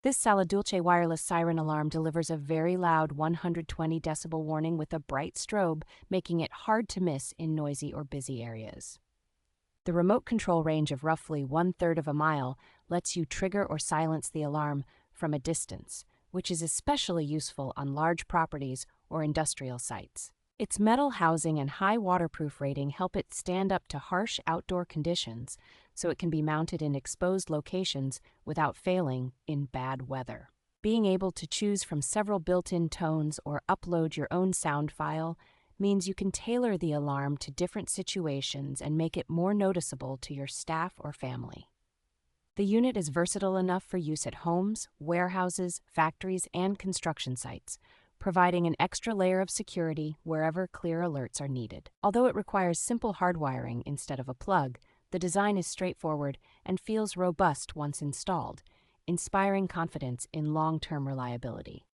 This Saladulce Wireless Siren Alarm delivers a very loud 120 decibel warning with a bright strobe, making it hard to miss in noisy or busy areas. The remote control range of roughly 1/3 of a mile lets you trigger or silence the alarm from a distance, which is especially useful on large properties or industrial sites. Its metal housing and high waterproof rating help it stand up to harsh outdoor conditions, so it can be mounted in exposed locations without failing in bad weather. Being able to choose from several built-in tones or upload your own sound file means you can tailor the alarm to different situations and make it more noticeable to your staff or family. The unit is versatile enough for use at homes, warehouses, factories, and construction sites, providing an extra layer of security wherever clear alerts are needed. Although it requires simple hardwiring instead of a plug, the design is straightforward and feels robust once installed, inspiring confidence in long-term reliability.